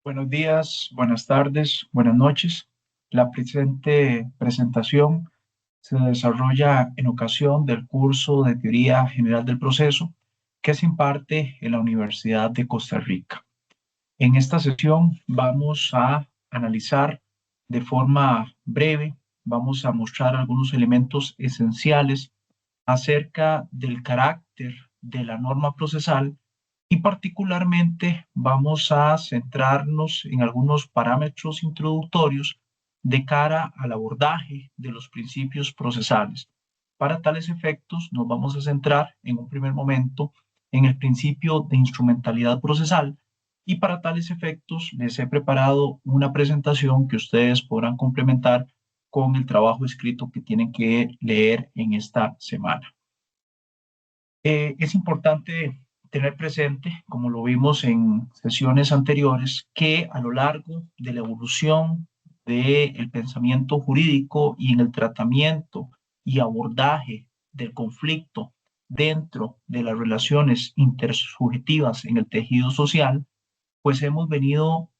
Buenos días, buenas tardes, buenas noches. La presente presentación se desarrolla en ocasión del curso de Teoría General del Proceso que se imparte en la Universidad de Costa Rica. En esta sesión vamos a analizar de forma breve, vamos a mostrar algunos elementos esenciales acerca del carácter de la norma procesal y particularmente vamos a centrarnos en algunos parámetros introductorios de cara al abordaje de los principios procesales. Para tales efectos nos vamos a centrar en un primer momento en el principio de instrumentalidad procesal y para tales efectos les he preparado una presentación que ustedes podrán complementar con el trabajo escrito que tienen que leer en esta semana. Es importante tener presente, como lo vimos en sesiones anteriores, que a lo largo de la evolución del pensamiento jurídico y en el tratamiento y abordaje del conflicto dentro de las relaciones intersubjetivas en el tejido social, pues hemos venido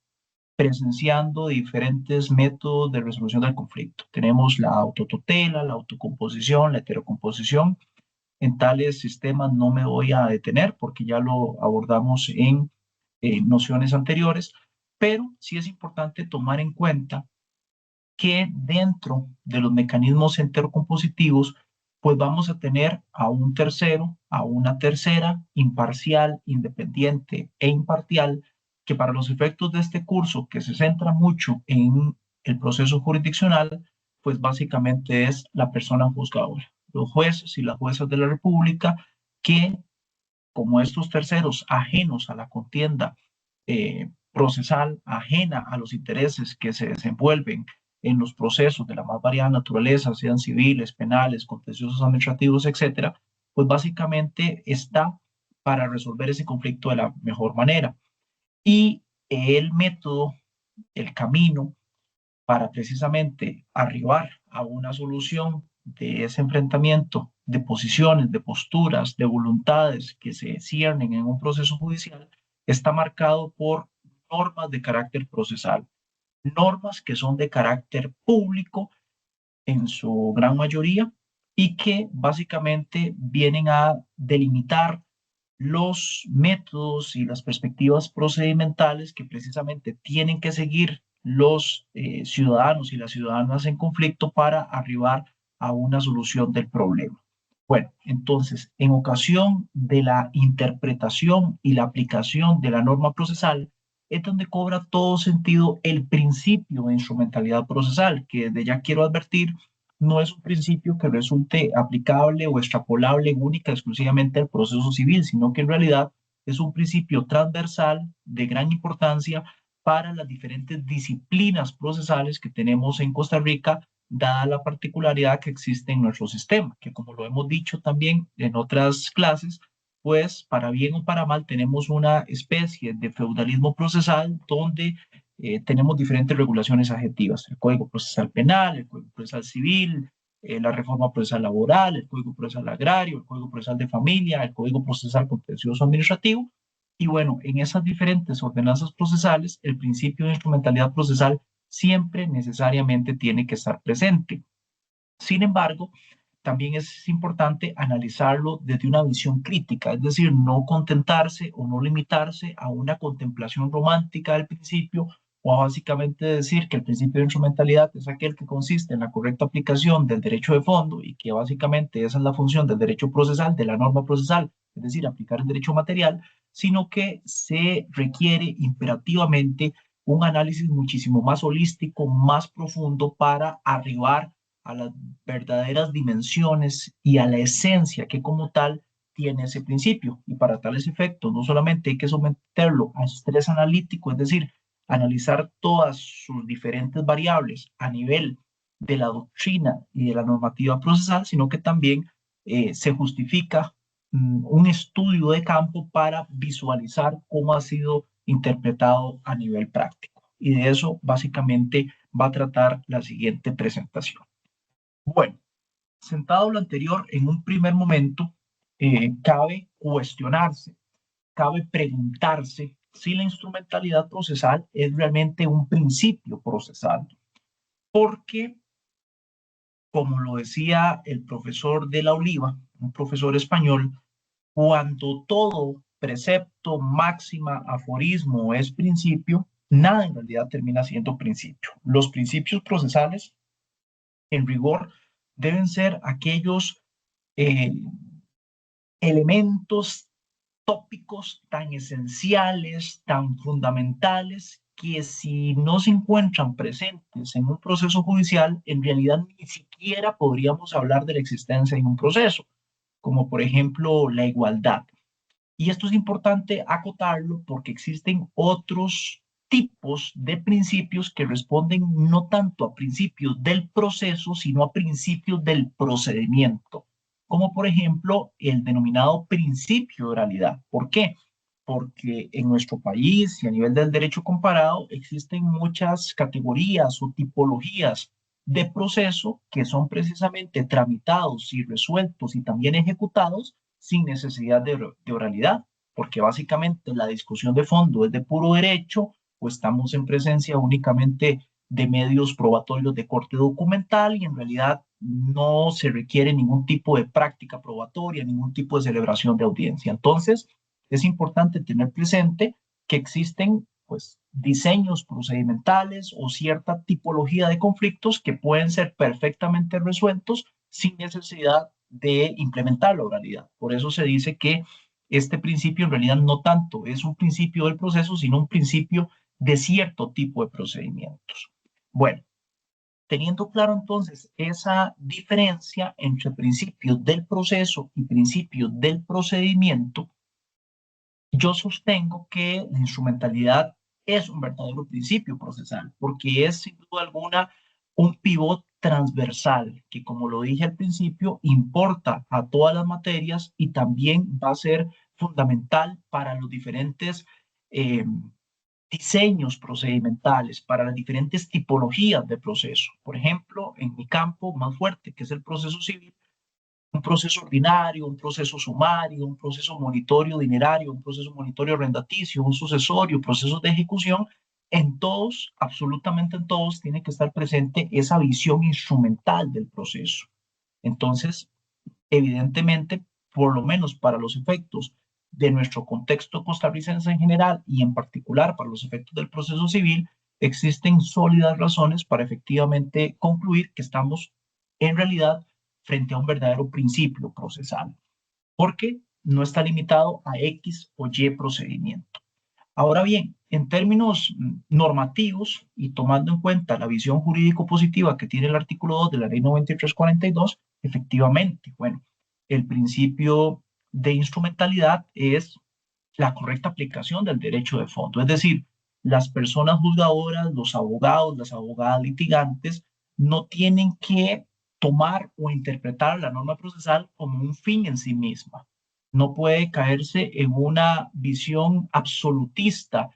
presenciando diferentes métodos de resolución del conflicto. Tenemos la autotutela, la autocomposición, la heterocomposición. En tales sistemas no me voy a detener porque ya lo abordamos en nociones anteriores, pero sí es importante tomar en cuenta que dentro de los mecanismos intercompositivos, pues vamos a tener a un tercero, a una tercera, imparcial, independiente e imparcial, que para los efectos de este curso, que se centra mucho en el proceso jurisdiccional, pues básicamente es la persona juzgadora, los jueces y las juezas de la República, que como estos terceros ajenos a la contienda procesal, ajena a los intereses que se desenvuelven en los procesos de la más variada naturaleza, sean civiles, penales, contenciosos administrativos, etcétera, pues básicamente está para resolver ese conflicto de la mejor manera. Y el método, el camino para precisamente arribar a una solución de ese enfrentamiento de posiciones, de posturas, de voluntades que se ciernen en un proceso judicial, está marcado por normas de carácter procesal, normas que son de carácter público en su gran mayoría y que básicamente vienen a delimitar los métodos y las perspectivas procedimentales que precisamente tienen que seguir los ciudadanos y las ciudadanas en conflicto para arribar a una solución del problema. Bueno, entonces, en ocasión de la interpretación y la aplicación de la norma procesal, es donde cobra todo sentido el principio de instrumentalidad procesal, que desde ya quiero advertir, no es un principio que resulte aplicable o extrapolable única exclusivamente al proceso civil, sino que en realidad es un principio transversal de gran importancia para las diferentes disciplinas procesales que tenemos en Costa Rica, dada la particularidad que existe en nuestro sistema, que como lo hemos dicho también en otras clases, pues para bien o para mal tenemos una especie de feudalismo procesal donde tenemos diferentes regulaciones adjetivas, el Código Procesal Penal, el Código Procesal Civil, la Reforma Procesal Laboral, el Código Procesal Agrario, el Código Procesal de Familia, el Código Procesal Contencioso Administrativo. Y bueno, en esas diferentes ordenanzas procesales, el principio de instrumentalidad procesal siempre necesariamente tiene que estar presente. Sin embargo, también es importante analizarlo desde una visión crítica, es decir, no contentarse o no limitarse a una contemplación romántica del principio o a básicamente decir que el principio de instrumentalidad es aquel que consiste en la correcta aplicación del derecho de fondo y que básicamente esa es la función del derecho procesal, de la norma procesal, es decir, aplicar el derecho material, sino que se requiere imperativamente un análisis muchísimo más holístico, más profundo para arribar a las verdaderas dimensiones y a la esencia que como tal tiene ese principio. Y para tales efectos, no solamente hay que someterlo a estrés analítico, es decir, analizar todas sus diferentes variables a nivel de la doctrina y de la normativa procesal, sino que también se justifica un estudio de campo para visualizar cómo ha sido interpretado a nivel práctico. Y de eso básicamente va a tratar la siguiente presentación. Bueno, sentado lo anterior, en un primer momento, cabe cuestionarse, cabe preguntarse si la instrumentalidad procesal es realmente un principio procesal. Porque, como lo decía el profesor de la Oliva, un profesor español, cuando todo precepto, máxima, aforismo es principio, nada en realidad termina siendo principio. Los principios procesales, en rigor, deben ser aquellos eh, elementos tópicos tan esenciales, tan fundamentales, que si no se encuentran presentes en un proceso judicial, en realidad ni siquiera podríamos hablar de la existencia de un proceso, como por ejemplo la igualdad. Y esto es importante acotarlo porque existen otros tipos de principios que responden no tanto a principios del proceso, sino a principios del procedimiento, como por ejemplo el denominado principio de oralidad. ¿Por qué? Porque en nuestro país y a nivel del derecho comparado existen muchas categorías o tipologías de proceso que son precisamente tramitados y resueltos y también ejecutados sin necesidad de oralidad, porque básicamente la discusión de fondo es de puro derecho o estamos en presencia únicamente de medios probatorios de corte documental y en realidad no se requiere ningún tipo de práctica probatoria, ningún tipo de celebración de audiencia. Entonces, es importante tener presente que existen pues diseños procedimentales o cierta tipología de conflictos que pueden ser perfectamente resueltos sin necesidad de implementar la oralidad. Por eso se dice que este principio en realidad no tanto es un principio del proceso, sino un principio de cierto tipo de procedimientos. Bueno, teniendo claro entonces esa diferencia entre principios del proceso y principios del procedimiento, yo sostengo que la instrumentalidad es un verdadero principio procesal, porque es sin duda alguna un pivot transversal que, como lo dije al principio, importa a todas las materias y también va a ser fundamental para los diferentes eh, diseños procedimentales, para las diferentes tipologías de proceso. Por ejemplo, en mi campo más fuerte, que es el proceso civil, un proceso ordinario, un proceso sumario, un proceso monitorio dinerario, un proceso monitorio arrendaticio, un sucesorio, procesos de ejecución, en todos, absolutamente en todos, tiene que estar presente esa visión instrumental del proceso. Entonces, evidentemente, por lo menos para los efectos de nuestro contexto costarricense en general y en particular para los efectos del proceso civil, existen sólidas razones para efectivamente concluir que estamos en realidad frente a un verdadero principio procesal, porque no está limitado a X o Y procedimiento. Ahora bien, en términos normativos y tomando en cuenta la visión jurídico-positiva que tiene el artículo 2 de la ley 9342, efectivamente, bueno, el principio de instrumentalidad es la correcta aplicación del derecho de fondo. Es decir, las personas juzgadoras, los abogados, las abogadas litigantes, no tienen que tomar o interpretar la norma procesal como un fin en sí misma. No puede caerse en una visión absolutista,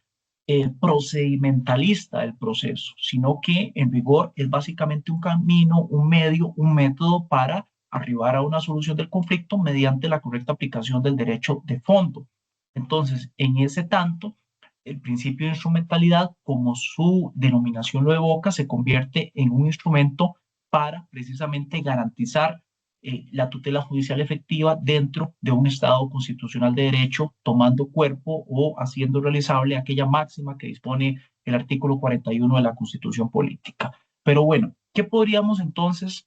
procedimentalista del proceso, sino que en vigor es básicamente un camino, un medio, un método para arribar a una solución del conflicto mediante la correcta aplicación del derecho de fondo. Entonces, en ese tanto, el principio de instrumentalidad, como su denominación lo evoca, se convierte en un instrumento para precisamente garantizar la tutela judicial efectiva dentro de un Estado constitucional de derecho, tomando cuerpo o haciendo realizable aquella máxima que dispone el artículo 41 de la Constitución Política. Pero bueno, ¿qué podríamos entonces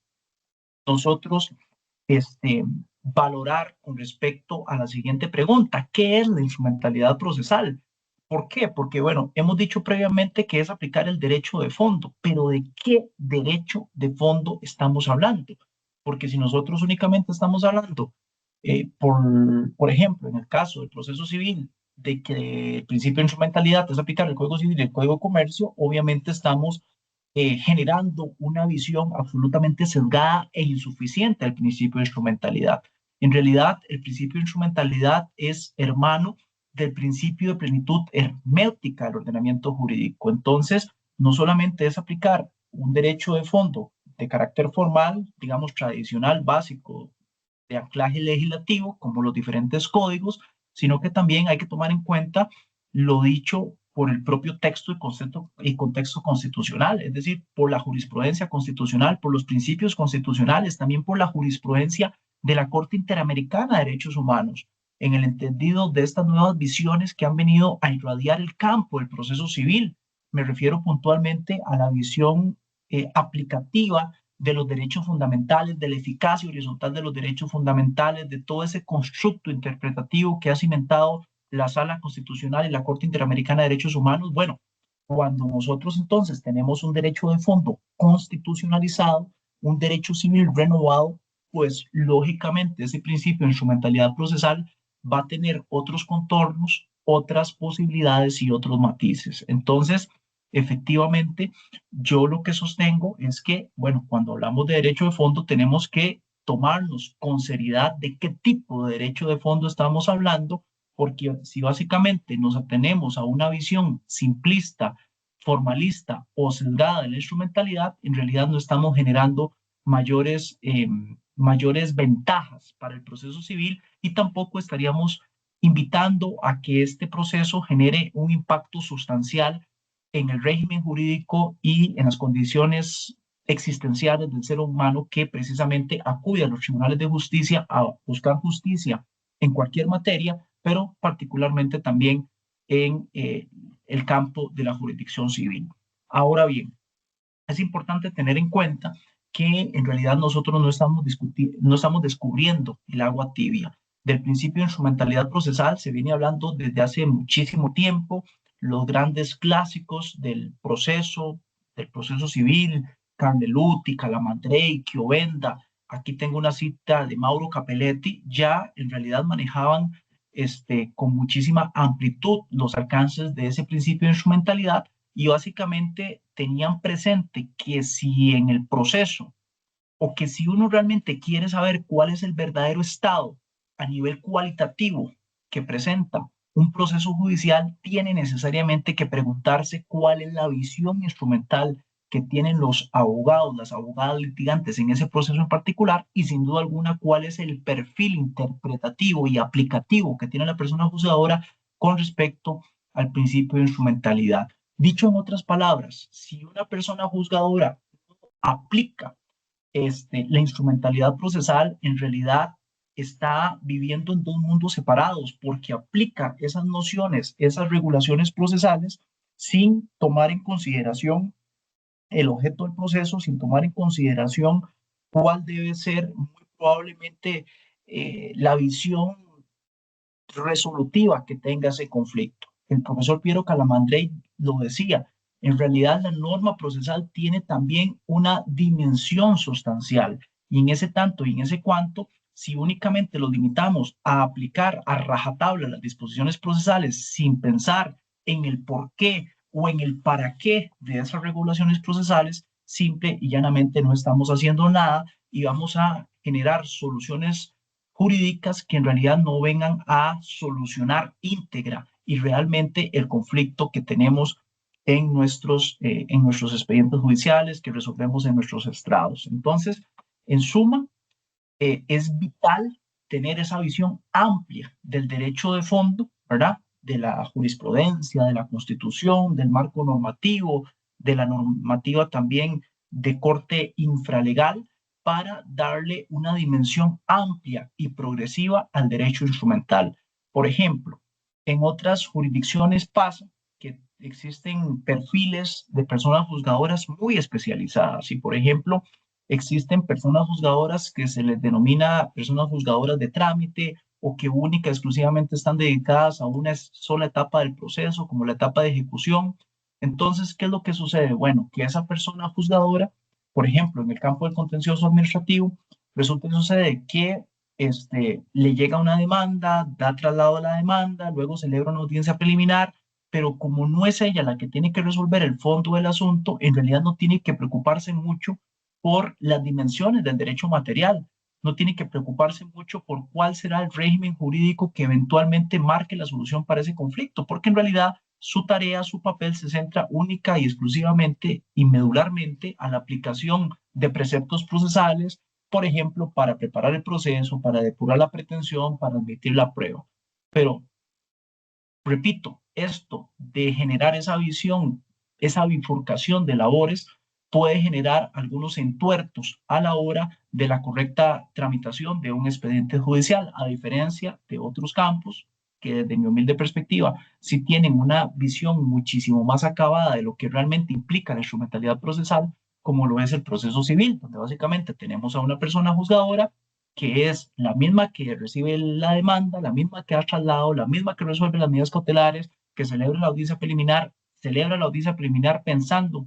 nosotros este, valorar con respecto a la siguiente pregunta? ¿Qué es la instrumentalidad procesal? ¿Por qué? Porque, bueno, hemos dicho previamente que es aplicar el derecho de fondo, pero ¿de qué derecho de fondo estamos hablando? Porque si nosotros únicamente estamos hablando, por ejemplo, en el caso del proceso civil, de que el principio de instrumentalidad es aplicar el Código Civil y el Código de Comercio, obviamente estamos generando una visión absolutamente sesgada e insuficiente al principio de instrumentalidad. En realidad, el principio de instrumentalidad es hermano del principio de plenitud herméutica del ordenamiento jurídico. Entonces, no solamente es aplicar un derecho de fondo de carácter formal, digamos tradicional, básico, de anclaje legislativo, como los diferentes códigos, sino que también hay que tomar en cuenta lo dicho por el propio texto y contexto constitucional, es decir, por la jurisprudencia constitucional, por los principios constitucionales, también por la jurisprudencia de la Corte Interamericana de Derechos Humanos, en el entendido de estas nuevas visiones que han venido a irradiar el campo del proceso civil. Me refiero puntualmente a la visión aplicativa de los derechos fundamentales, de la eficacia horizontal de los derechos fundamentales, de todo ese constructo interpretativo que ha cimentado la Sala Constitucional y la Corte Interamericana de Derechos Humanos. Bueno, cuando nosotros entonces tenemos un derecho de fondo constitucionalizado, un derecho civil renovado, pues lógicamente ese principio de instrumentalidad procesal va a tener otros contornos, otras posibilidades y otros matices. Entonces, efectivamente, yo lo que sostengo es que, bueno, cuando hablamos de derecho de fondo tenemos que tomarnos con seriedad de qué tipo de derecho de fondo estamos hablando, porque si básicamente nos atenemos a una visión simplista, formalista o sesgada de la instrumentalidad, en realidad no estamos generando mayores ventajas para el proceso civil y tampoco estaríamos invitando a que este proceso genere un impacto sustancial en el régimen jurídico y en las condiciones existenciales del ser humano que precisamente acude a los tribunales de justicia a buscar justicia en cualquier materia, pero particularmente también en el campo de la jurisdicción civil. Ahora bien, es importante tener en cuenta que en realidad nosotros no estamos descubriendo el agua tibia. Del principio de instrumentalidad procesal se viene hablando desde hace muchísimo tiempo. Los grandes clásicos del proceso civil, Carneluti, Calamandrei, Chiovenda, aquí tengo una cita de Mauro Capelletti, ya en realidad manejaban con muchísima amplitud los alcances de ese principio de instrumentalidad y básicamente tenían presente que si en el proceso o que si uno realmente quiere saber cuál es el verdadero estado a nivel cualitativo que presenta un proceso judicial, tiene necesariamente que preguntarse cuál es la visión instrumental que tienen los abogados, las abogadas litigantes en ese proceso en particular y sin duda alguna cuál es el perfil interpretativo y aplicativo que tiene la persona juzgadora con respecto al principio de instrumentalidad. Dicho en otras palabras, si una persona juzgadora aplica la instrumentalidad procesal, en realidad está viviendo en dos mundos separados porque aplica esas nociones, esas regulaciones procesales sin tomar en consideración el objeto del proceso, sin tomar en consideración cuál debe ser muy probablemente la visión resolutiva que tenga ese conflicto. El profesor Piero Calamandrei lo decía, en realidad la norma procesal tiene también una dimensión sustancial y en ese tanto y en ese cuanto, si únicamente lo limitamos a aplicar a rajatabla las disposiciones procesales sin pensar en el por qué o en el para qué de esas regulaciones procesales, simple y llanamente no estamos haciendo nada y vamos a generar soluciones jurídicas que en realidad no vengan a solucionar íntegra y realmente el conflicto que tenemos en nuestros expedientes judiciales que resolvemos en nuestros estrados. Entonces, en suma, es vital tener esa visión amplia del derecho de fondo, ¿verdad? De la jurisprudencia, de la constitución, del marco normativo, de la normativa también de corte infralegal, para darle una dimensión amplia y progresiva al derecho instrumental. Por ejemplo, en otras jurisdicciones pasa que existen perfiles de personas juzgadoras muy especializadas y, por ejemplo, existen personas juzgadoras que se les denomina personas juzgadoras de trámite o que única exclusivamente están dedicadas a una sola etapa del proceso, como la etapa de ejecución. Entonces, ¿qué es lo que sucede? Bueno, que esa persona juzgadora, por ejemplo, en el campo del contencioso administrativo, resulta que sucede que le llega una demanda, da traslado a la demanda, luego celebra una audiencia preliminar, pero como no es ella la que tiene que resolver el fondo del asunto, en realidad no tiene que preocuparse mucho por las dimensiones del derecho material. No tiene que preocuparse mucho por cuál será el régimen jurídico que eventualmente marque la solución para ese conflicto, porque en realidad su tarea, su papel se centra única y exclusivamente y medularmente a la aplicación de preceptos procesales, por ejemplo, para preparar el proceso, para depurar la pretensión, para admitir la prueba. Pero Repito, esto de generar esa visión, esa bifurcación de labores, puede generar algunos entuertos a la hora de la correcta tramitación de un expediente judicial, a diferencia de otros campos que desde mi humilde perspectiva sí tienen una visión muchísimo más acabada de lo que realmente implica la instrumentalidad procesal, como lo es el proceso civil, donde básicamente tenemos a una persona juzgadora que es la misma que recibe la demanda, la misma que ha trasladado, la misma que resuelve las medidas cautelares, que celebra la audiencia preliminar pensando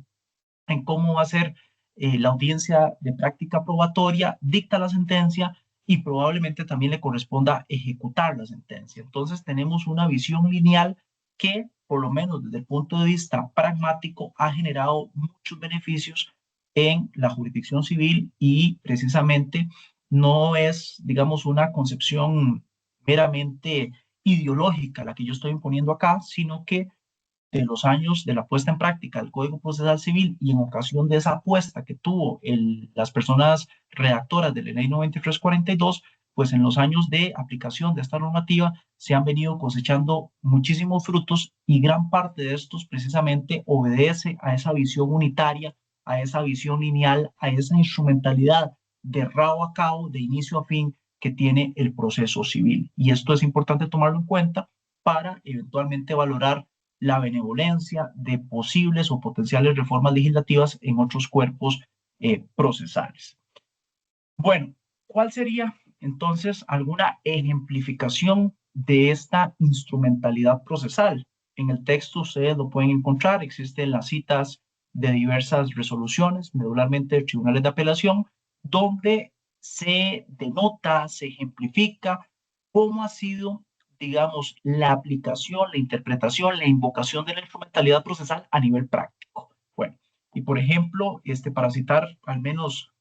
en cómo va a ser la audiencia de práctica probatoria, dicta la sentencia y probablemente también le corresponda ejecutar la sentencia. Entonces tenemos una visión lineal que, por lo menos desde el punto de vista pragmático, ha generado muchos beneficios en la jurisdicción civil y precisamente no es, digamos, una concepción meramente ideológica la que yo estoy imponiendo acá, sino que de los años de la puesta en práctica del Código Procesal Civil y en ocasión de esa apuesta que tuvo las personas redactoras de la Ley 9342, pues en los años de aplicación de esta normativa se han venido cosechando muchísimos frutos y gran parte de estos precisamente obedece a esa visión unitaria, a esa visión lineal, a esa instrumentalidad de rabo a cabo, de inicio a fin que tiene el proceso civil. Y esto es importante tomarlo en cuenta para eventualmente valorar la benevolencia de posibles o potenciales reformas legislativas en otros cuerpos procesales. Bueno, ¿cuál sería entonces alguna ejemplificación de esta instrumentalidad procesal? En el texto ustedes lo pueden encontrar, existen las citas de diversas resoluciones, medularmente de tribunales de apelación, donde se denota, se ejemplifica cómo ha sido, digamos, la aplicación, la interpretación, la invocación de la instrumentalidad procesal a nivel práctico. Bueno, y por ejemplo, para citar al menos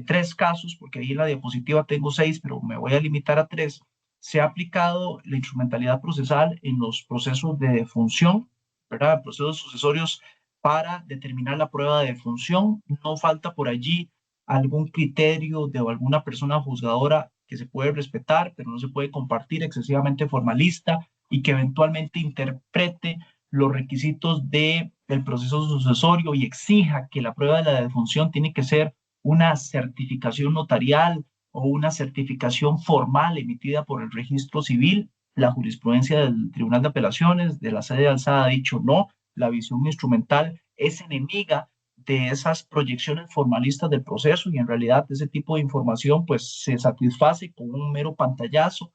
tres casos, porque ahí en la diapositiva tengo seis, pero me voy a limitar a tres, se ha aplicado la instrumentalidad procesal en los procesos de defunción, ¿verdad? Procesos sucesorios para determinar la prueba de defunción. No falta por allí algún criterio de alguna persona juzgadora que se puede respetar, pero no se puede compartir, excesivamente formalista y que eventualmente interprete los requisitos del proceso sucesorio y exija que la prueba de la defunción tiene que ser una certificación notarial o una certificación formal emitida por el registro civil. La jurisprudencia del Tribunal de Apelaciones, de la sede de alzada, ha dicho no, la visión instrumental es enemiga de esas proyecciones formalistas del proceso y en realidad ese tipo de información pues se satisface con un mero pantallazo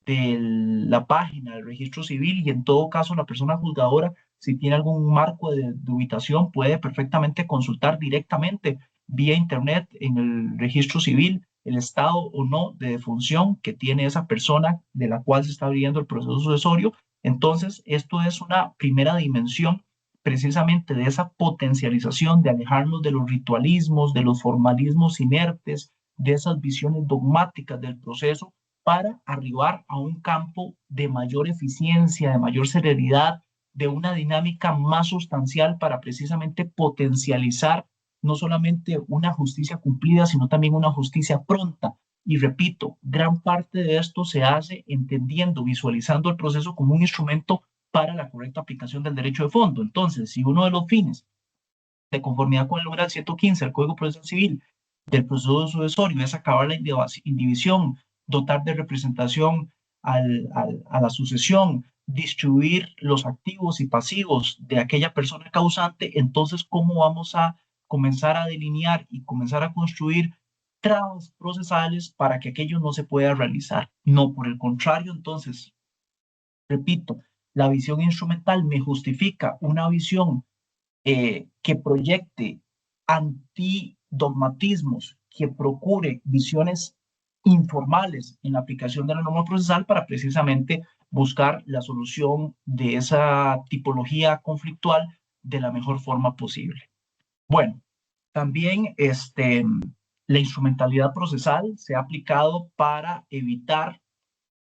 de la página del registro civil y en todo caso la persona juzgadora si tiene algún marco de dubitación puede perfectamente consultar directamente vía internet en el registro civil el estado o no de defunción que tiene esa persona de la cual se está abriendo el proceso sucesorio. Entonces, esto es una primera dimensión precisamente de esa potencialización, de alejarnos de los ritualismos, de los formalismos inertes, de esas visiones dogmáticas del proceso para arribar a un campo de mayor eficiencia, de mayor celeridad, de una dinámica más sustancial para precisamente potencializar no solamente una justicia cumplida, sino también una justicia pronta. Y repito, gran parte de esto se hace entendiendo, visualizando el proceso como un instrumento para la correcta aplicación del derecho de fondo. Entonces, si uno de los fines, de conformidad con el numeral 115 del Código Procesal Civil, del proceso sucesorio es acabar la indivisión, dotar de representación a la sucesión, distribuir los activos y pasivos de aquella persona causante, entonces, ¿cómo vamos a comenzar a delinear y comenzar a construir trabas procesales para que aquello no se pueda realizar? No, por el contrario, entonces, repito, la visión instrumental me justifica una visión que proyecte antidogmatismos, que procure visiones informales en la aplicación de la norma procesal para precisamente buscar la solución de esa tipología conflictual de la mejor forma posible. Bueno, también la instrumentalidad procesal se ha aplicado para evitar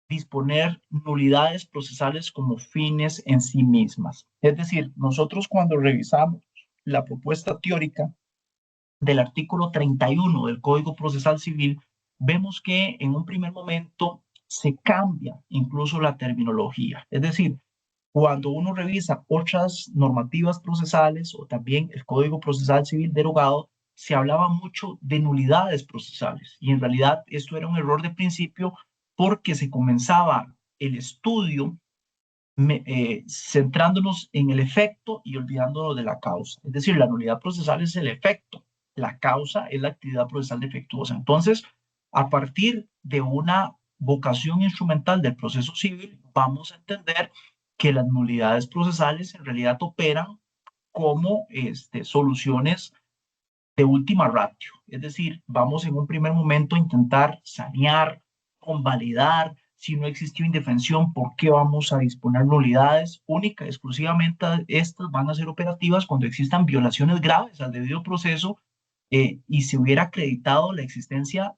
disponer nulidades procesales como fines en sí mismas. Es decir, nosotros cuando revisamos la propuesta teórica del artículo 31 del Código Procesal Civil, vemos que en un primer momento se cambia incluso la terminología. Es decir, Cuando uno revisa otras normativas procesales o también el Código Procesal Civil derogado, se hablaba mucho de nulidades procesales y en realidad esto era un error de principio porque se comenzaba el estudio centrándonos en el efecto y olvidándonos de la causa. Es decir, la nulidad procesal es el efecto, la causa es la actividad procesal defectuosa. Entonces, a partir de una vocación instrumental del proceso civil, vamos a entender que las nulidades procesales en realidad operan como soluciones de última ratio. Es decir, vamos en un primer momento a intentar sanear, convalidar. Si no existió indefensión, ¿por qué vamos a disponer nulidades? Única, exclusivamente estas van a ser operativas cuando existan violaciones graves al debido proceso y se hubiera acreditado la existencia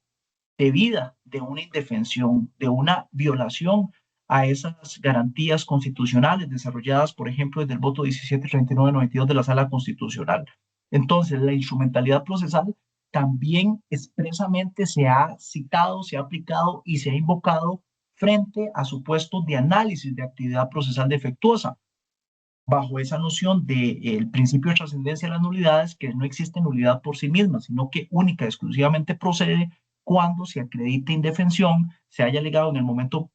debida de una indefensión, de una violación a esas garantías constitucionales desarrolladas, por ejemplo, desde el voto 1739-92 de la Sala Constitucional. Entonces, la instrumentalidad procesal también expresamente se ha citado, se ha aplicado y se ha invocado frente a supuestos de análisis de actividad procesal defectuosa, bajo esa noción del principio de trascendencia de las nulidades, que no existe nulidad por sí misma, sino que única y exclusivamente procede cuando se acredite indefensión, se haya alegado en el momento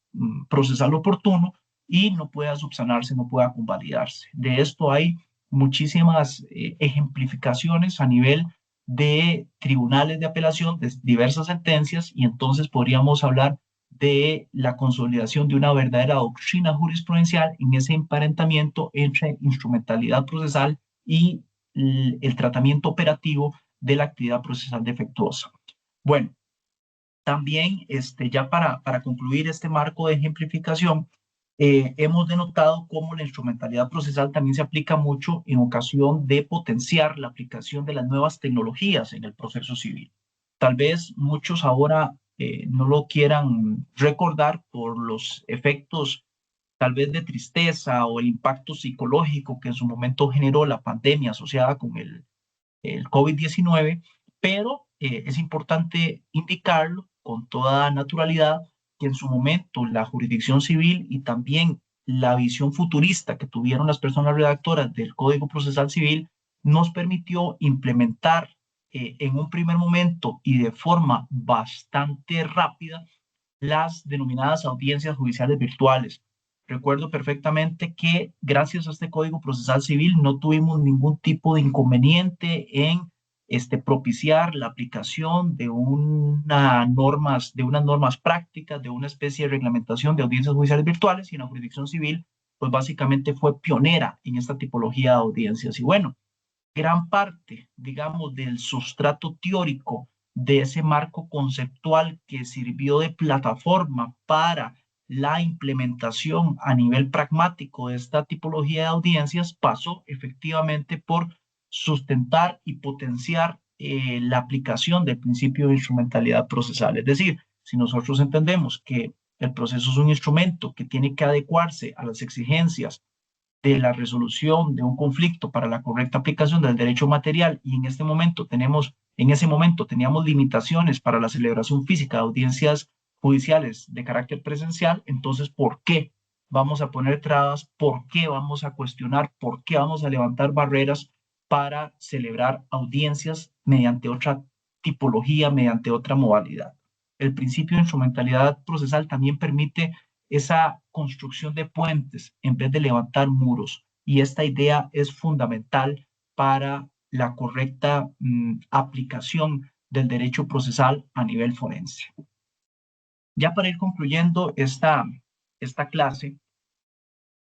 procesal oportuno y no pueda subsanarse, no pueda convalidarse. De esto hay muchísimas ejemplificaciones a nivel de tribunales de apelación de diversas sentencias y entonces podríamos hablar de la consolidación de una verdadera doctrina jurisprudencial en ese emparentamiento entre instrumentalidad procesal y el tratamiento operativo de la actividad procesal defectuosa. Bueno, también ya para concluir este marco de ejemplificación, hemos denotado cómo la instrumentalidad procesal también se aplica mucho en ocasión de potenciar la aplicación de las nuevas tecnologías en el proceso civil. Tal vez muchos ahora no lo quieran recordar por los efectos tal vez de tristeza o el impacto psicológico que en su momento generó la pandemia asociada con el COVID-19, pero es importante indicarlo con toda naturalidad que en su momento la jurisdicción civil y también la visión futurista que tuvieron las personas redactoras del Código Procesal Civil nos permitió implementar en un primer momento y de forma bastante rápida las denominadas audiencias judiciales virtuales. Recuerdo perfectamente que gracias a este Código Procesal Civil no tuvimos ningún tipo de inconveniente en propiciar la aplicación de, de unas normas prácticas, de una especie de reglamentación de audiencias judiciales virtuales, y la jurisdicción civil pues básicamente fue pionera en esta tipología de audiencias. Y bueno, gran parte, digamos, del sustrato teórico de ese marco conceptual que sirvió de plataforma para la implementación a nivel pragmático de esta tipología de audiencias pasó efectivamente por sustentar y potenciar la aplicación del principio de instrumentalidad procesal. Es decir, si nosotros entendemos que el proceso es un instrumento que tiene que adecuarse a las exigencias de la resolución de un conflicto para la correcta aplicación del derecho material y en ese momento teníamos limitaciones para la celebración física de audiencias judiciales de carácter presencial, entonces, ¿por qué vamos a poner trabas? ¿Por qué vamos a cuestionar? ¿Por qué vamos a levantar barreras para celebrar audiencias mediante otra tipología, mediante otra modalidad? El principio de instrumentalidad procesal también permite esa construcción de puentes en vez de levantar muros. Y esta idea es fundamental para la correcta aplicación del derecho procesal a nivel forense. Ya para ir concluyendo esta clase,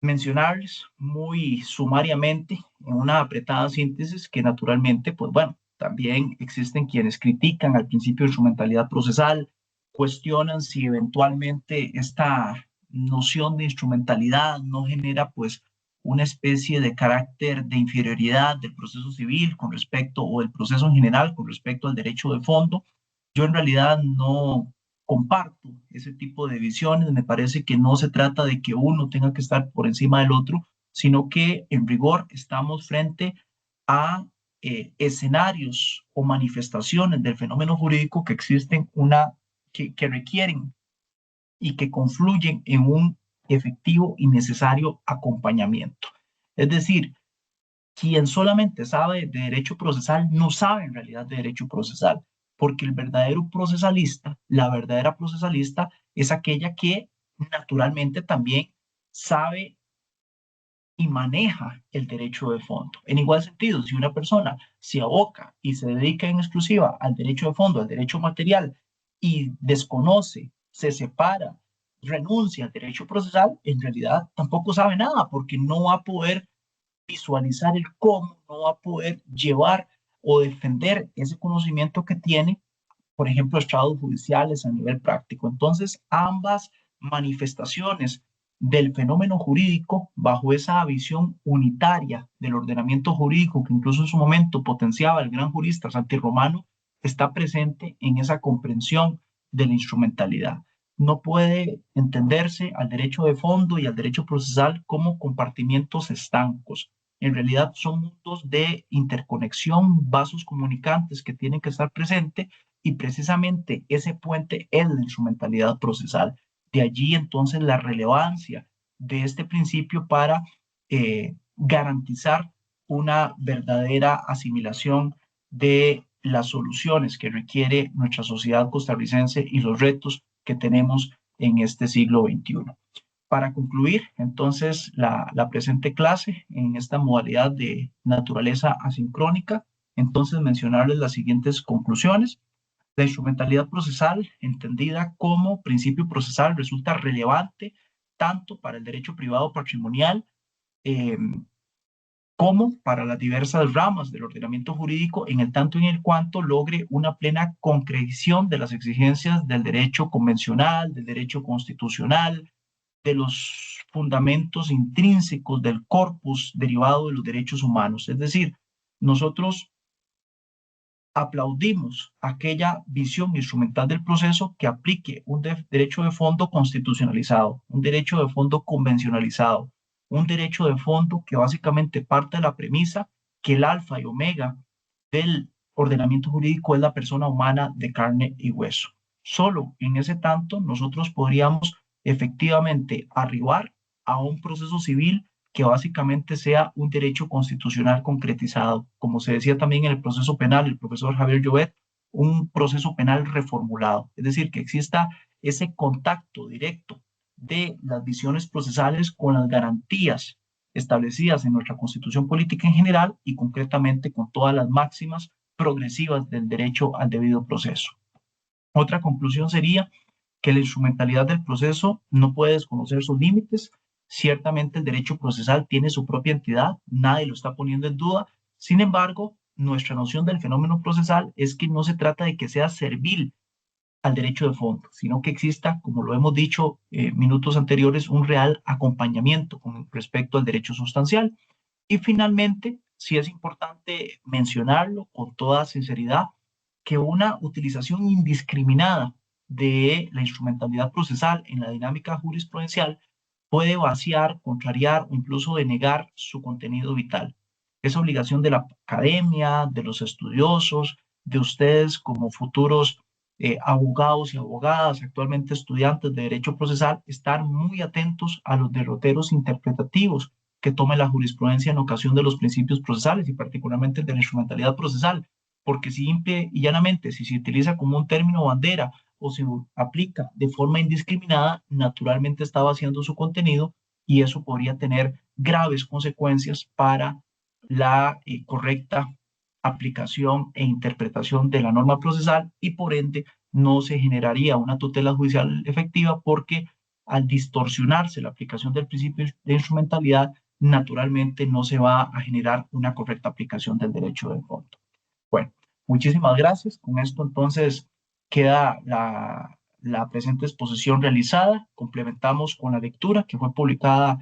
mencionarles muy sumariamente, en una apretada síntesis, que naturalmente, pues bueno, también existen quienes critican al principio de instrumentalidad procesal, cuestionan si eventualmente esta noción de instrumentalidad no genera pues una especie de carácter de inferioridad del proceso civil con respecto, o del proceso en general con respecto al derecho de fondo. Yo en realidad no comparto ese tipo de visiones. Me parece que no se trata de que uno tenga que estar por encima del otro, sino que en rigor estamos frente a escenarios o manifestaciones del fenómeno jurídico que existen, que requieren y que confluyen en un efectivo y necesario acompañamiento. Es decir, quien solamente sabe de derecho procesal no sabe en realidad de derecho procesal, porque el verdadero procesalista, la verdadera procesalista es aquella que naturalmente también sabe y maneja el derecho de fondo. En igual sentido, si una persona se aboca y se dedica en exclusiva al derecho de fondo, al derecho material, y desconoce, se separa, renuncia al derecho procesal, en realidad tampoco sabe nada, porque no va a poder visualizar el cómo, no va a poder llevar o defender ese conocimiento que tiene, por ejemplo, estrados judiciales a nivel práctico. Entonces, ambas manifestaciones del fenómeno jurídico, bajo esa visión unitaria del ordenamiento jurídico que incluso en su momento potenciaba el gran jurista Santi Romano, está presente en esa comprensión de la instrumentalidad. No puede entenderse al derecho de fondo y al derecho procesal como compartimientos estancos. En realidad son mundos de interconexión, vasos comunicantes que tienen que estar presentes, y precisamente ese puente es la instrumentalidad procesal. De allí entonces la relevancia de este principio para garantizar una verdadera asimilación de las soluciones que requiere nuestra sociedad costarricense y los retos que tenemos en este siglo XXI. Para concluir, entonces, la presente clase en esta modalidad de naturaleza asincrónica, entonces mencionarles las siguientes conclusiones. La instrumentalidad procesal, entendida como principio procesal, resulta relevante tanto para el derecho privado patrimonial eh, como para las diversas ramas del ordenamiento jurídico, en el tanto y en el cuanto logre una plena concreción de las exigencias del derecho convencional, del derecho constitucional, de los fundamentos intrínsecos del corpus derivado de los derechos humanos. Es decir, nosotros aplaudimos aquella visión instrumental del proceso que aplique un derecho de fondo constitucionalizado, un derecho de fondo convencionalizado, un derecho de fondo que básicamente parte de la premisa que el alfa y omega del ordenamiento jurídico es la persona humana de carne y hueso. Solo en ese tanto nosotros podríamos efectivamente arribar a un proceso civil que básicamente sea un derecho constitucional concretizado. Como se decía también en el proceso penal, el profesor Javier Llobet, un proceso penal reformulado. Es decir, que exista ese contacto directo de las visiones procesales con las garantías establecidas en nuestra Constitución política en general y concretamente con todas las máximas progresivas del derecho al debido proceso. Otra conclusión sería que la instrumentalidad del proceso no puede desconocer sus límites. Ciertamente el derecho procesal tiene su propia entidad, nadie lo está poniendo en duda. Sin embargo, nuestra noción del fenómeno procesal es que no se trata de que sea servil al derecho de fondo, sino que exista, como lo hemos dicho minutos anteriores, un real acompañamiento con respecto al derecho sustancial. Y finalmente, sí es importante mencionarlo con toda sinceridad, que una utilización indiscriminada de la instrumentalidad procesal en la dinámica jurisprudencial puede vaciar, contrariar o incluso denegar su contenido vital. Es obligación de la academia, de los estudiosos, de ustedes como futuros abogados y abogadas, actualmente estudiantes de derecho procesal, estar muy atentos a los derroteros interpretativos que tome la jurisprudencia en ocasión de los principios procesales y particularmente de la instrumentalidad procesal, porque simple y llanamente, si se utiliza como un término bandera o se aplica de forma indiscriminada, naturalmente está vaciando su contenido y eso podría tener graves consecuencias para la correcta aplicación e interpretación de la norma procesal y por ende no se generaría una tutela judicial efectiva porque al distorsionarse la aplicación del principio de instrumentalidad, naturalmente no se va a generar una correcta aplicación del derecho de fondo. Bueno, muchísimas gracias. Con esto entonces queda la presente exposición realizada. Complementamos con la lectura que fue publicada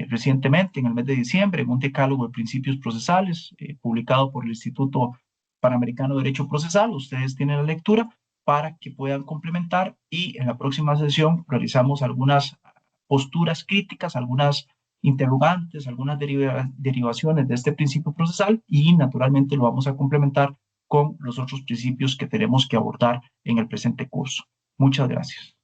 recientemente en el mes de diciembre en un decálogo de principios procesales publicado por el Instituto Panamericano de Derecho Procesal. Ustedes tienen la lectura para que puedan complementar y en la próxima sesión realizamos algunas posturas críticas, algunas interrogantes, algunas derivaciones de este principio procesal y naturalmente lo vamos a complementar con los otros principios que tenemos que abordar en el presente curso. Muchas gracias.